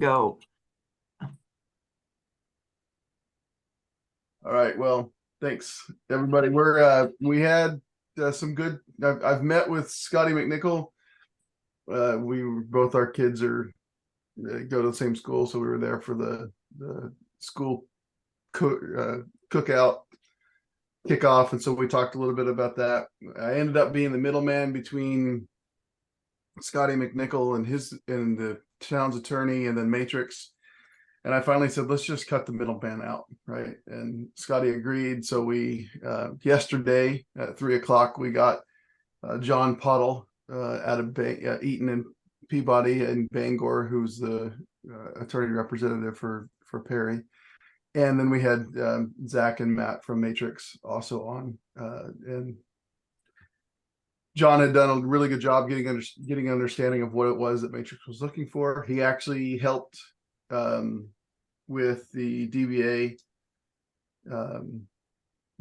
Go. All right. Well, thanks everybody. We had some good. I've met with Scotty McNichol. Both our kids go to the same school, so we were there for the school cookout kickoff, and so we talked a little bit about that. I ended up being the middleman between Scotty McNichol and the town's attorney, and then Matrix. And I finally said, let's just cut the middleman out, right? And Scotty agreed. So we yesterday at 3:00 we got John Pottle out of Eaton and Peabody and Bangor, who's the attorney representative for Perry. And then we had Zach and Matt from Matrix also on, and John had done a really good job getting understanding of what it was that Matrix was looking for. He actually helped with the DBA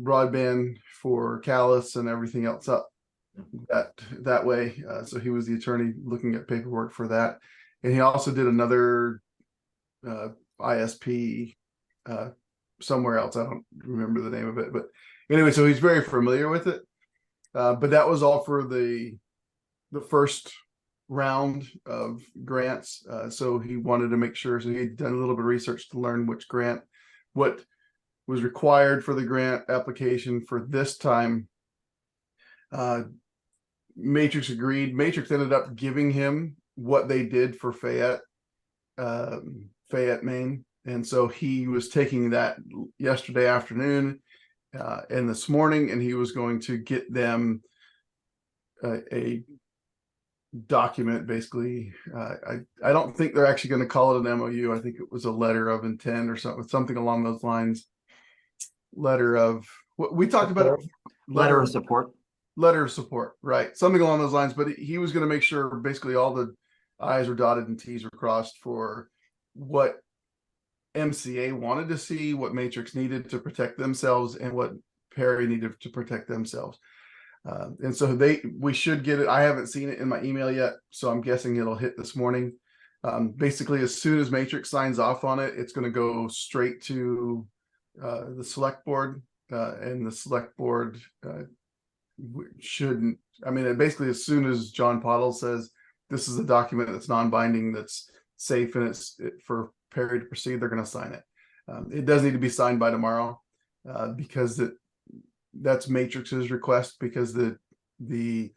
broadband for Calais and everything else up that way. So he was the attorney looking at paperwork for that, and he also did another ISP somewhere else. I don't remember the name of it, but anyway, so he's very familiar with it. But that was all for the first round of grants. So he wanted to make sure, so he'd done a little bit of research to learn what was required for the grant application for this time. Matrix agreed. Matrix ended up giving him what they did for Fayette, Maine. And so he was taking that yesterday afternoon and this morning, and he was going to get them a document. Basically, I don't think they're actually going to call it an MOU. I think it was a letter of intent or something along those lines. Letter of what we talked about. Letter of support. Letter of support, right? Something along those lines. But he was going to make sure basically all the I's were dotted and T's were crossed for what MCA wanted to see, what Matrix needed to protect themselves, and what Perry needed to protect themselves. And so we should get it. I haven't seen it in my email yet, so I'm guessing it'll hit this morning. Basically, as soon as Matrix signs off on it, it's going to go straight to the select board, and the select board shouldn't. I mean, basically, as soon as John Pottle says this is a document that's non-binding, that's safe, and it's for Perry to proceed, they're going to sign it. It does need to be signed by tomorrow because that's Matrix's request, because the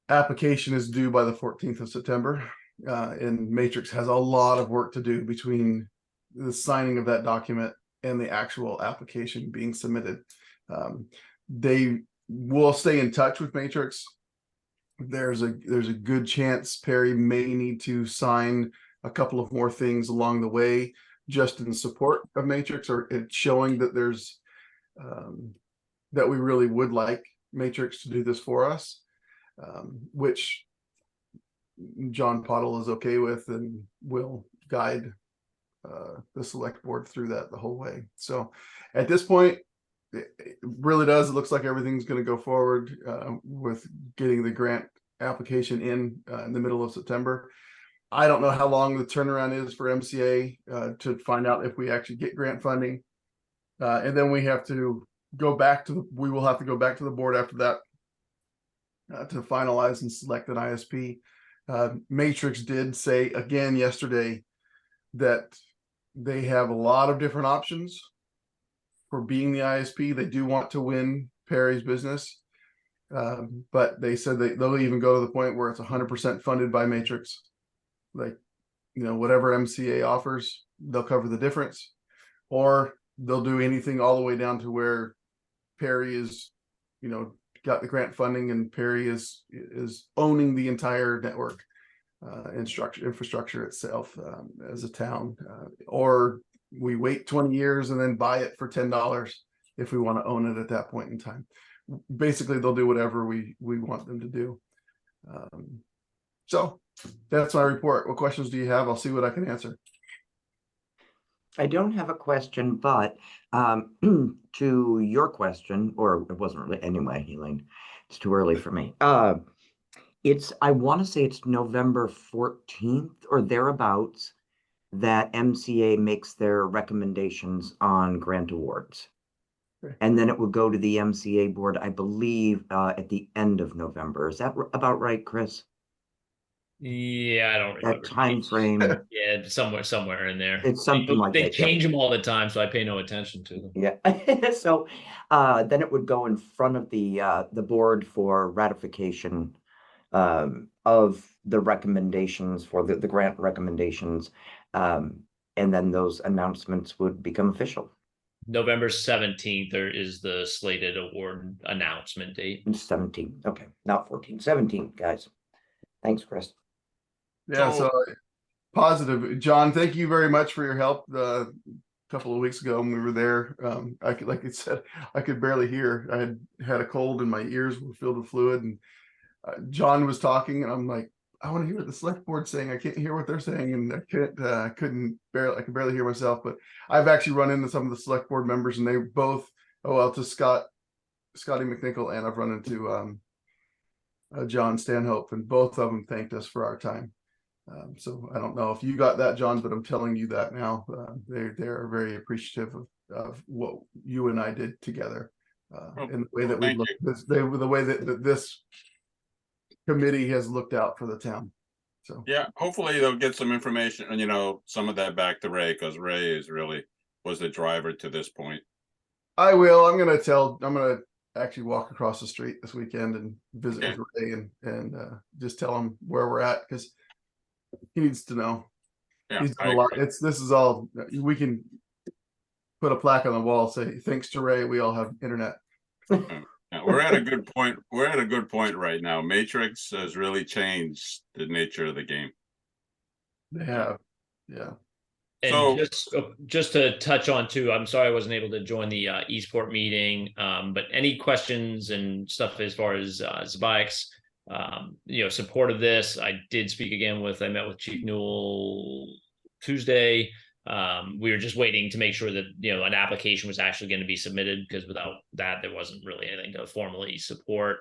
application is due by the 14th of September, and Matrix has a lot of work to do between the signing of that document and the actual application being submitted. They will stay in touch with Matrix. There's a good chance Perry may need to sign a couple of more things along the way, just in support of Matrix, or it's showing that there's that we really would like Matrix to do this for us, which John Pottle is okay with and will guide the select board through that the whole way. So at this point, it really does. It looks like everything's going to go forward with getting the grant application in the middle of September. I don't know how long the turnaround is for MCA to find out if we actually get grant funding. And then we will have to go back to the board after that to finalize and select an ISP. Matrix did say again yesterday that they have a lot of different options for being the ISP. They do want to win Perry's business, but they said they'll even go to the point where it's 100% funded by Matrix. Like, whatever MCA offers, they'll cover the difference, or they'll do anything all the way down to where Perry is, got the grant funding and Perry is owning the entire network infrastructure itself as a town, or we wait 20 years and then buy it for $10 if we want to own it at that point in time. Basically, they'll do whatever we want them to do. So that's my report. What questions do you have? I'll see what I can answer. I don't have a question, but to your question, or it wasn't really anyway, Elaine, it's too early for me. I want to say it's November 14th or thereabouts that MCA makes their recommendations on grant awards. Okay. And then it would go to the MCA board, I believe, at the end of November. Is that about right, Chris? Yeah, I don't That remember. time frame, Yeah, somewhere in there. it's something like They that. Yeah. change them all the time, so I pay no attention to them. Yeah. So then it would go in front of the board for ratification of the recommendations for the grant recommendations. And then those announcements would become official. November 17th there is the slated award announcement date. 17. Okay, not 14, 17, guys. Thanks, Chris. Yeah, so positive. John, thank you very much for your help. A couple of weeks ago when we were there, I could, like I said, I could barely hear. I had a cold and my ears were filled with fluid. And John was talking, and I'm like, I want to hear what the select board's saying. I can't hear what they're saying, and I could barely hear myself. But I've actually run into some of the select board members, and they both, to Scotty McNichol, and I've run into John Stanhope, and both of them thanked us for our time. So I don't know if you got that, John, but I'm telling you that now. They're very appreciative of what you and I did together, in the way that we looked. The way that this committee has looked out for the town. So yeah, hopefully they'll get some information and, you know, some of that back to Ray, because Ray was the driver to this point. I will. I'm gonna actually walk across the street this weekend and visit with Ray and just tell him where we're at, because he needs to know. Yeah, He's done a lot. This is all we can put a plaque on the wall, say thanks to Ray, we all have internet. Yeah, we're at a good point. We're at a good point right now. Matrix has really changed the nature of the game. They have, yeah. And So- just to touch on too, I'm sorry I wasn't able to join the Eastport meeting. But any questions and stuff as far as Zabiak's support of this, I met with Chief Newell Tuesday. We were just waiting to make sure that an application was actually going to be submitted, because without that there wasn't really anything to formally support.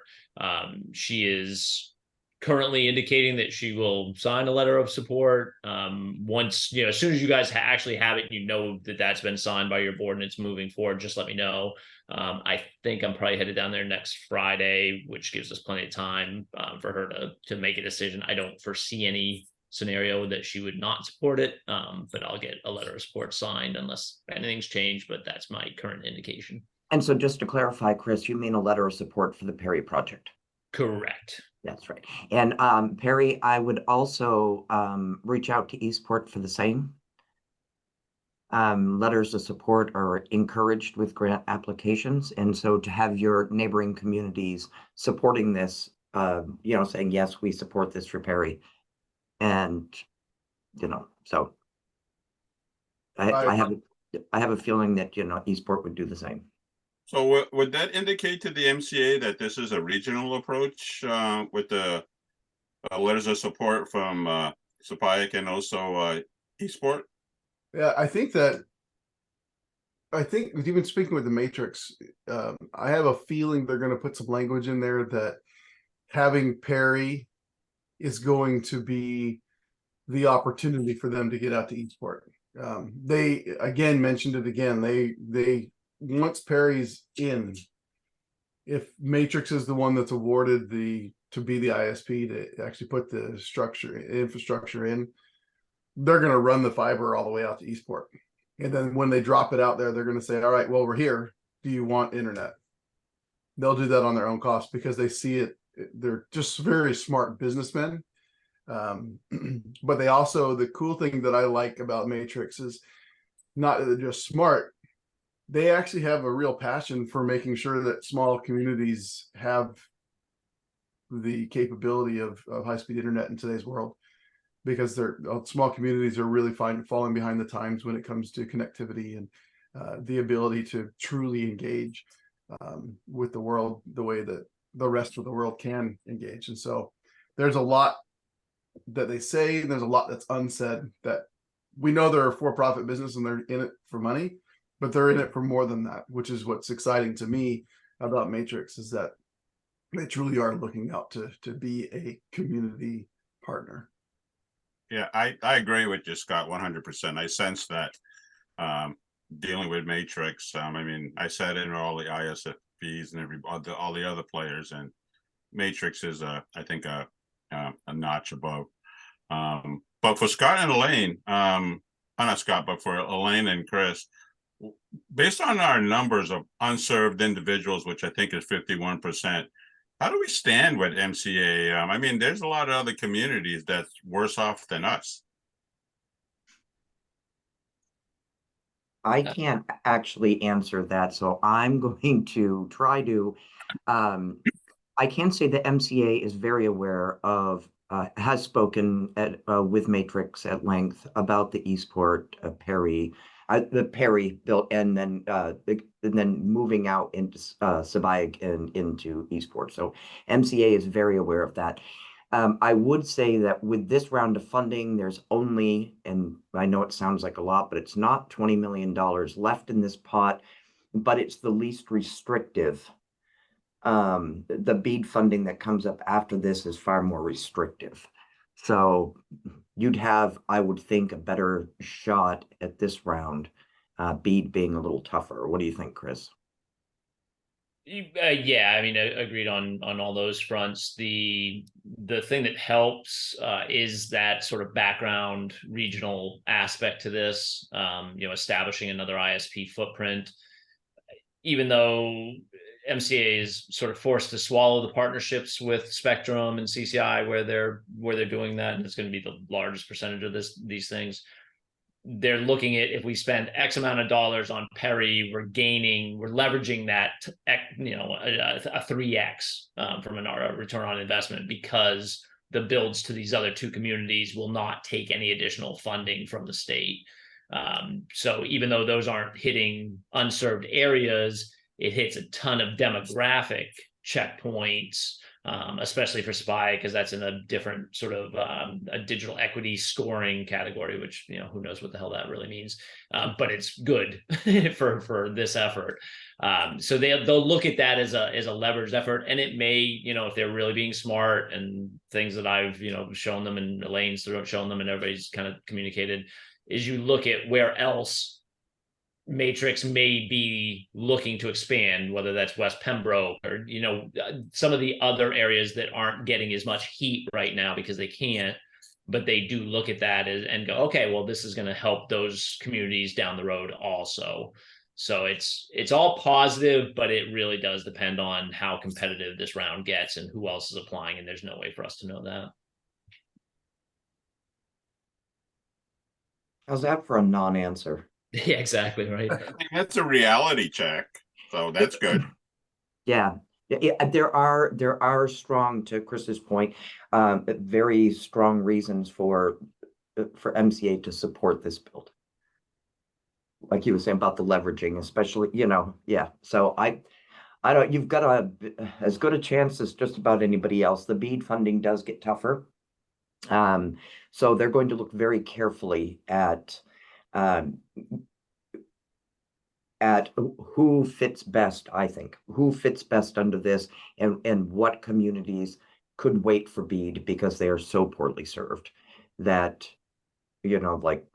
She is currently indicating that she will sign a letter of support once, as soon as you guys actually have it, that's been signed by your board and it's moving forward, just let me know. I think I'm probably headed down there next Friday, which gives us plenty of time for her to make a decision. I don't foresee any scenario that she would not support it, but I'll get a letter of support signed unless anything's changed, but that's my current indication. And so just to clarify, Chris, you mean a letter of support for the Perry project? Correct. That's right. And Perry, I would also reach out to Eastport for the same. Letters of support are encouraged with grant applications. And so to have your neighboring communities supporting this, saying, yes, we support this for Perry. And, so I have a feeling that, Eastport would do the same. So would that indicate to the MCA that this is a regional approach with the letters of support from Zabiak and also Eastport? Yeah, I think even speaking with the Matrix, I have a feeling they're going to put some language in there that having Perry is going to be the opportunity for them to get out to Eastport. They again mentioned it again. They once Perry's in, if Matrix is the one that's awarded to be the ISP to actually put the infrastructure in, they're going to run the fiber all the way out to Eastport. And then when they drop it out there, they're going to say, all right, well, we're here. Do you want internet? They'll do that on their own cost because they see it. They're just very smart businessmen. But they also, the cool thing that I like about Matrix is not that they're just smart. They actually have a real passion for making sure that small communities have the capability of high-speed internet in today's world, because small communities are really falling behind the times when it comes to connectivity and the ability to truly engage with the world the way that the rest of the world can engage. And so there's a lot that they say, and there's a lot that's unsaid, that we know they're a for-profit business and they're in it for money, but they're in it for more than that, which is what's exciting to me about Matrix, is that they truly are looking out to be a community partner. Yeah, I agree with you, Scott, 100%. I sense that dealing with Matrix. I mean, I sat in all the ISFPs and all the other players, and Matrix is I think a notch above. But for Scott and Elaine, not Scott, but for Elaine and Chris, based on our numbers of unserved individuals, which I think is 51%, how do we stand with MCA? I mean, there's a lot of other communities that's worse off than us. I can't actually answer that, so I'm going to try to. I can say the MCA is very aware of, has spoken with Matrix at length about the Eastport Perry, the Perry built, and then moving out into Sabayeg and into Eastport. So MCA is very aware of that. I would say that with this round of funding, there's only, and I know it sounds like a lot, but it's not $20 million left in this pot, but it's the least restrictive. The BEAD funding that comes up after this is far more restrictive. So you'd have, I would think, a better shot at this round, BEAD being a little tougher. What do you think, Chris? Yeah, I mean, agreed on all those fronts. The thing that helps is that sort of background regional aspect to this. Establishing another ISP footprint, even though MCA is sort of forced to swallow the partnerships with Spectrum and CCI where they're doing that, and it's going to be the largest percentage of these things. They're looking at, if we spend X amount of dollars on Perry, we're leveraging that, a 3X from a return on investment, because the builds to these other two communities will not take any additional funding from the state. So even though those aren't hitting unserved areas, it hits a ton of demographic checkpoints, especially for SPY, because that's in a different sort of a digital equity scoring category, which, who knows what the hell that really means, but it's good for this effort. So they'll look at that as a leveraged effort, and it may, if they're really being smart, and things that I've shown them, and Elaine's shown them, and everybody's kind of communicated, is you look at where else Matrix may be looking to expand, whether that's West Pembroke or, some of the other areas that aren't getting as much heat right now because they can't, but they do look at that and go, okay, well, this is going to help those communities down the road also. So it's all positive, but it really does depend on how competitive this round gets and who else is applying, and there's no way for us to know that. How's that for a non-answer? Yeah, exactly right. I think that's a reality check, so that's good. Yeah. There are strong, to Chris's point, very strong reasons for MCA to support this build. Like he was saying about the leveraging, especially, yeah. So I don't, you've got as good a chance as just about anybody else. The BEAD funding does get tougher. So they're going to look very carefully at who fits best, I think, who fits best under this, and what communities could wait for BEAD because they are so poorly served that, like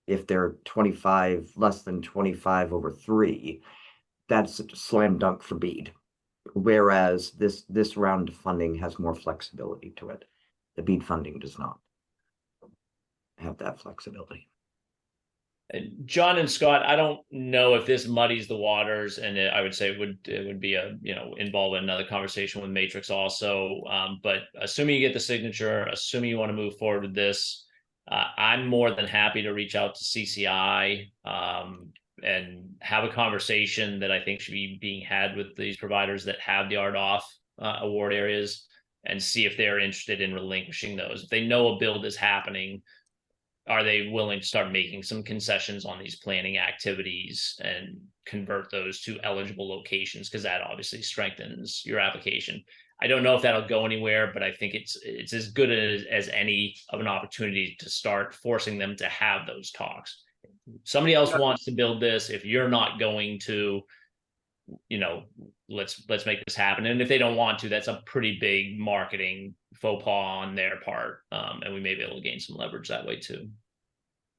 if they're 25, less than 25 over 3, that's a slam dunk for BEAD. Whereas this round of funding has more flexibility to it. The BEAD funding does not have that flexibility. John and Scott, I don't know if this muddies the waters, and I would say it would be involve in another conversation with Matrix also. But assuming you get the signature, assuming you want to move forward with this, I'm more than happy to reach out to CCI and have a conversation that I think should be being had with these providers that have the RDOF award areas, and see if they're interested in relinquishing those. If they know a build is happening, are they willing to start making some concessions on these planning activities and convert those to eligible locations? Because that obviously strengthens your application. I don't know if that'll go anywhere, but I think it's as good as any of an opportunity to start forcing them to have those talks. Somebody else wants to build this. If you're not going to, let's make this happen. And if they don't want to, that's a pretty big marketing faux pas on their part. And we may be able to gain some leverage that way too.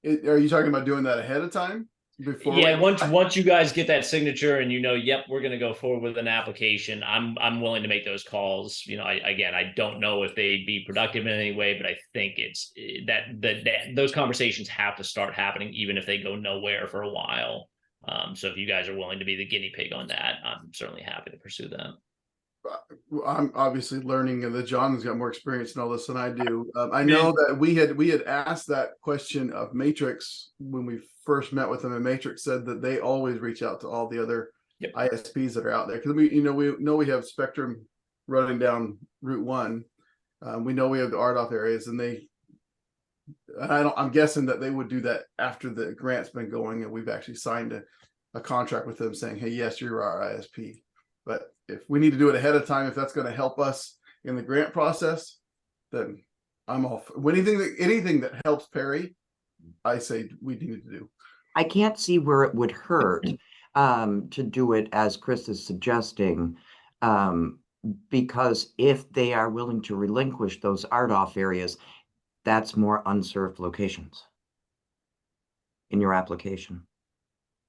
Are you talking about doing that ahead of time? Yeah, once you guys get that signature and yep, we're going to go forward with an application, I'm willing to make those calls. I don't know if they'd be productive in any way, but I think it's that those conversations have to start happening, even if they go nowhere for a while. So if you guys are willing to be the guinea pig on that, I'm certainly happy to pursue that. I'm obviously learning that John's got more experience in all this than I do. I know that we had asked that question of Matrix when we first met with them, and Matrix said that they always reach out to all the other ISPs that are out there, because we know we have Spectrum running down Route 1. We know we have the RDOF areas, and I'm guessing that they would do that after the grant's been going and we've actually signed a contract with them saying, hey, yes, you're our ISP. But if we need to do it ahead of time, if that's going to help us in the grant process, then I'm all for anything that helps Perry. I say we need to do. I can't see where it would hurt to do it as Chris is suggesting, because if they are willing to relinquish those RDOF areas, that's more unserved locations in your application,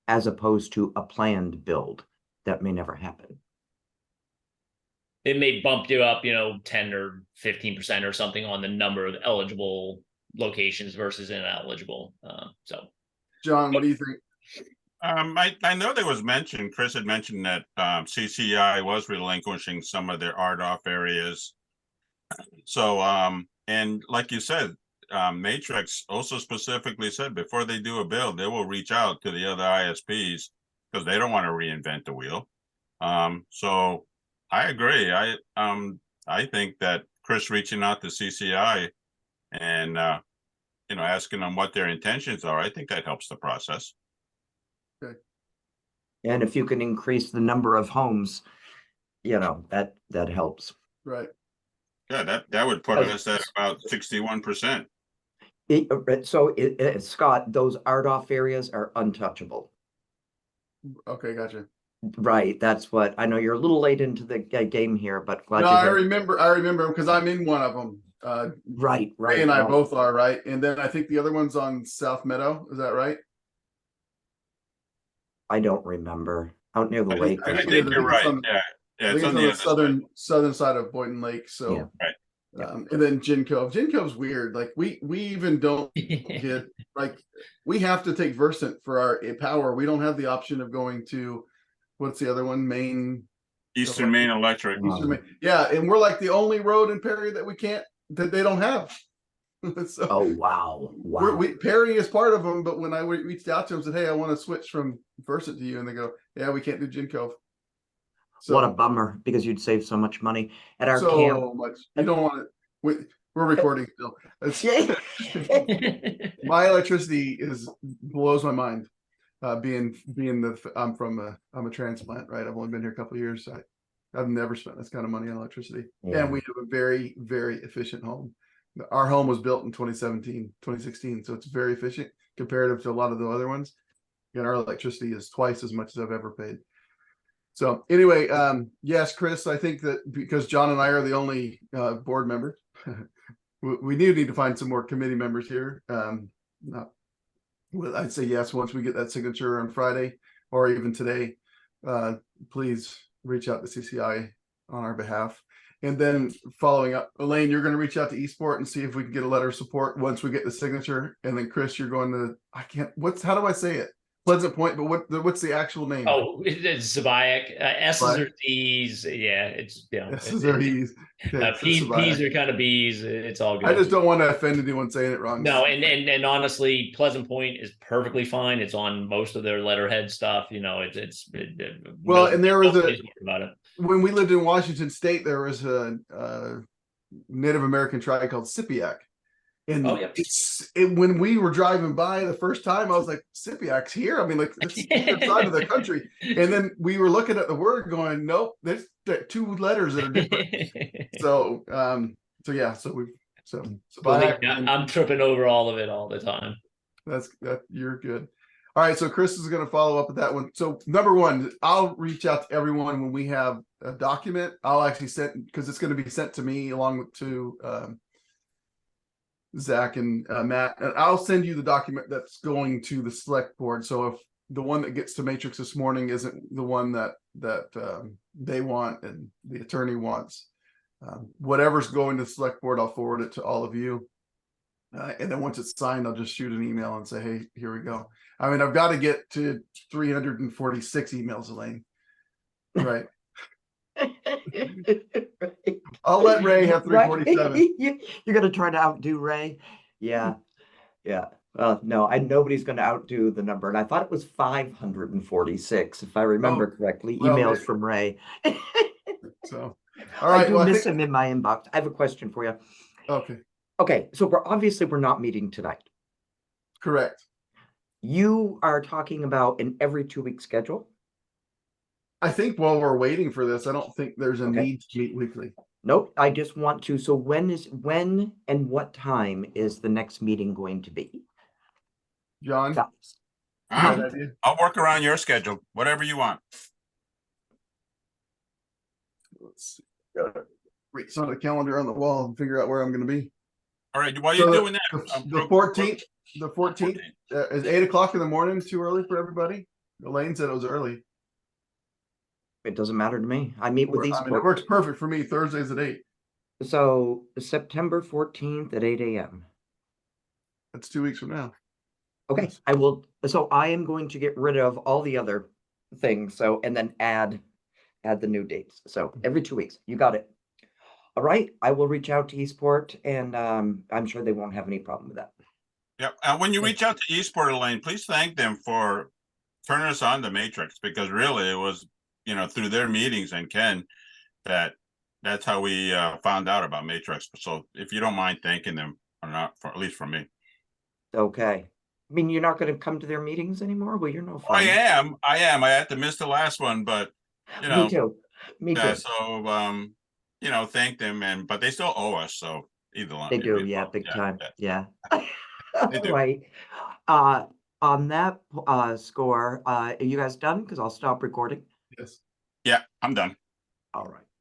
as opposed to a planned build that may never happen. It may bump you up, 10 or 15% or something on the number of eligible locations versus ineligible. So, John, what do you think? I know there was Chris had mentioned that CCI was relinquishing some of their RDOF areas. So, and like you said, Matrix also specifically said before they do a build, they will reach out to the other ISPs because they don't want to reinvent the wheel. So I agree. I think that Chris reaching out to CCI and asking them what their intentions are, I think that helps the process. Okay. And if you can increase the number of homes, that helps. Right. Yeah, that would put us at about 61%. Scott, those RDOF areas are untouchable. Okay, gotcha. Right, that's what I know. You're a little late into the game here, but glad No, you I had- remember because I'm in one of them. Right. Ray and I no. both are, right? And then I think the other one's on South Meadow. Is that right? I don't remember. Out near the lake. I think think you're right. on- Yeah, I think it's on the the other southern side of Boynton Lake. So, Yeah. Right. And then Gin Cove. Gin Cove's weird. Like we even don't get we have to take Versant for our power. We don't have the option of going to what's the other one? Eastern Maine Electric. Eastern Maine. Yeah, and we're like the only road in Perry that they don't have. So Oh wow. Perry is part of them, but when I reached out to them and said, hey, I want to switch from Versant to you, and they go, yeah, we can't do Gin Cove. So, What a bummer, because you'd save so much money at our so camp. much. You don't want it. We're recording still. Yeah. My electricity blows my mind. Being I'm a transplant, right? I've only been here a couple of years. So I've never spent this kind of money on electricity. Yeah. And we have a very, very efficient home. Our home was built in 2016, so it's very efficient comparative to a lot of the other ones. And our electricity is twice as much as I've ever paid. So anyway, yes, Chris, I think that because John and I are the only board members, we need to find some more committee members here. I'd say yes, once we get that signature on Friday or even today, please reach out to CCI on our behalf. And then following up, Elaine, you're going to reach out to Eastport and see if we can get a letter of support once we get the signature. And then Chris, you're going to, how do I say it? Pleasant Point, but what's the actual name? Oh, it's Zabiak. S's or D's. Yeah, it's S's or E's. Okay, P's are kind of B's. It's all good. I just don't want to offend anyone saying it wrong. No, and honestly, Pleasant Point is perfectly fine. It's on most of their letterhead stuff. Well, and there was about it. When we lived in Washington State, there was a Native American tribe called Sipiak. And when we were driving by the first time, I was like, Sipiak's here. I mean, like, it's the side of the country. And then we were looking at the word going, nope, there's two letters that are different. So I'm tripping over all of it all the time. You're good. All right, so Chris is going to follow up with that one. So number one, I'll reach out to everyone when we have a document. I'll actually send, because it's going to be sent to me along with Zach and Matt, and I'll send you the document that's going to the select board. So if the one that gets to Matrix this morning isn't the one that they want and the attorney wants, whatever's going to the select board, I'll forward it to all of you. And then once it's signed, I'll just shoot an email and say, hey, here we go. I mean, I've got to get to 346 emails, Elaine. Right. I'll let Ray have 347. You're gonna try to outdo Ray? Yeah, yeah. No, nobody's gonna outdo the number, and I thought it was 546, if I remember correctly. well, Emails maybe. from Ray. So, all right. I do Well, miss him in my inbox. I have a question for you. okay, Okay, so we're not meeting tonight. correct. You are talking about an every 2-week schedule? I think while we're waiting for this, I don't think there's a Okay. need to meet weekly. Nope, I just want to, so when and what time is the next meeting going to be? John, Guys, you got Um, an idea? I'll work around your schedule, whatever you want. Let's see. Gotta reach on the calendar on the wall and figure out where I'm going to be. All right, while So you're doing that, The 14th. The 14th is 8 o'clock in the morning. Too early for everybody. Elaine said it was early. it doesn't matter to me. I meet with these. I mean, it works perfect for me. Thursdays at 8. So September 14th at 8 a.m. That's 2 weeks from now. Okay, I will, so I am going to get rid of all the other things, so, and then add the new dates. So every 2 weeks, you got it. All right, I will reach out to Eastport, and I'm sure they won't have any problem with that. Yep. And when you reach out to Eastport, Elaine, please thank them for turning us on to Matrix, because really it was, through their meetings and Ken, that's how we found out about Matrix. So if you don't mind thanking them, or not, for at least for me. Okay. I mean, you're not going to come to their meetings anymore? Well, you're no fun. I am. I had to miss the last one, but Me too. Me yeah. too. So thank them, but they still owe us. So either one. They do, yeah, big time. Yeah. They do. All right. On that score, are you guys done? Because I'll stop recording. Yes. Yeah, I'm done. All right.